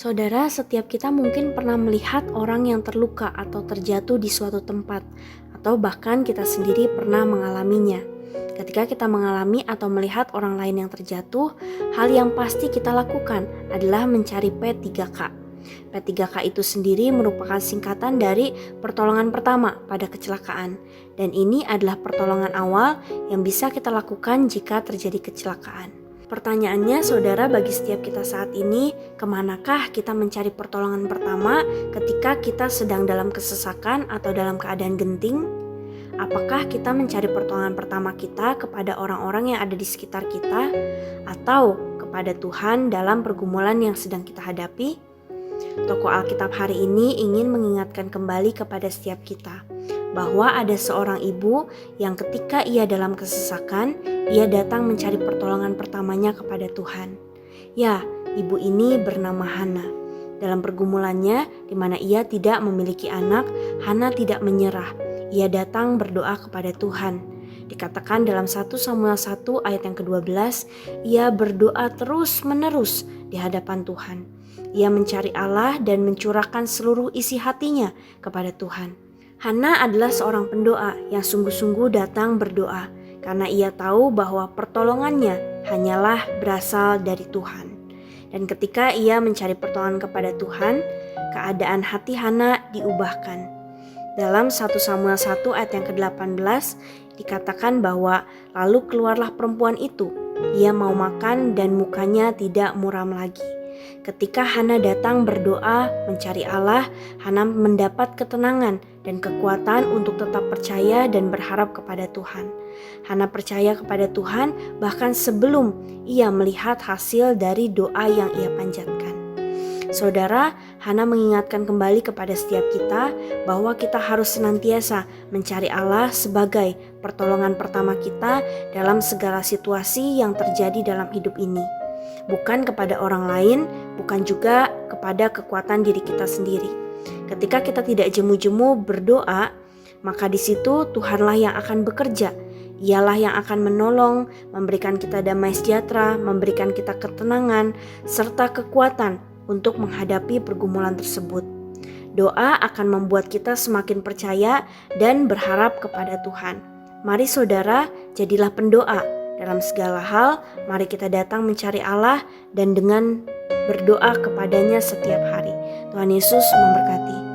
Saudara, setiap kita mungkin pernah melihat orang yang terluka atau terjatuh di suatu tempat, atau bahkan kita sendiri pernah mengalaminya. Ketika kita mengalami atau melihat orang lain yang terjatuh, hal yang pasti kita lakukan adalah mencari P3K. P3K itu sendiri merupakan singkatan dari pertolongan pertama pada kecelakaan, dan ini adalah pertolongan awal yang bisa kita lakukan jika terjadi kecelakaan. Pertanyaannya, saudara, bagi setiap kita saat ini, kemanakah kita mencari pertolongan pertama ketika kita sedang dalam kesesakan atau dalam keadaan genting? Apakah kita mencari pertolongan pertama kita kepada orang-orang yang ada di sekitar kita, atau kepada Tuhan dalam pergumulan yang sedang kita hadapi? Tokoh Alkitab hari ini ingin mengingatkan kembali kepada setiap kita bahwa ada seorang ibu yang ketika ia dalam kesesakan, ia datang mencari pertolongan pertamanya kepada Tuhan. Ya, ibu ini bernama Hana. Dalam pergumulannya, di mana ia tidak memiliki anak, Hana tidak menyerah. Ia datang berdoa kepada Tuhan. Dikatakan dalam 1 Samuel 1 ayat yang ke-12, ia berdoa terus-menerus di hadapan Tuhan. Ia mencari Allah dan mencurahkan seluruh isi hatinya kepada Tuhan. Hana adalah seorang pendoa yang sungguh-sungguh datang berdoa karena ia tahu bahwa pertolongannya hanyalah berasal dari Tuhan. Dan ketika ia mencari pertolongan kepada Tuhan, keadaan hati Hana diubahkan. Dalam 1 Samuel 1 ayat yang ke-18 dikatakan bahwa lalu keluarlah perempuan itu, ia mau makan dan mukanya tidak muram lagi. Ketika Hana datang berdoa mencari Allah, Hana mendapat ketenangan dan kekuatan untuk tetap percaya dan berharap kepada Tuhan. Hana percaya kepada Tuhan bahkan sebelum ia melihat hasil dari doa yang ia panjatkan. Saudara, Hana mengingatkan kembali kepada setiap kita bahwa kita harus senantiasa mencari Allah sebagai pertolongan pertama kita dalam segala situasi yang terjadi dalam hidup ini. Bukan kepada orang lain, bukan juga kepada kekuatan diri kita sendiri. Ketika kita tidak jemu-jemu berdoa, maka di situ Tuhanlah yang akan bekerja. Ialah yang akan menolong, memberikan kita damai sejahtera, memberikan kita ketenangan, serta kekuatan untuk menghadapi pergumulan tersebut. Doa akan membuat kita semakin percaya dan berharap kepada Tuhan. Mari saudara, jadilah pendoa. Dalam segala hal, mari kita datang mencari Allah dan dengan berdoa kepadanya setiap hari. Tuhan Yesus memberkati.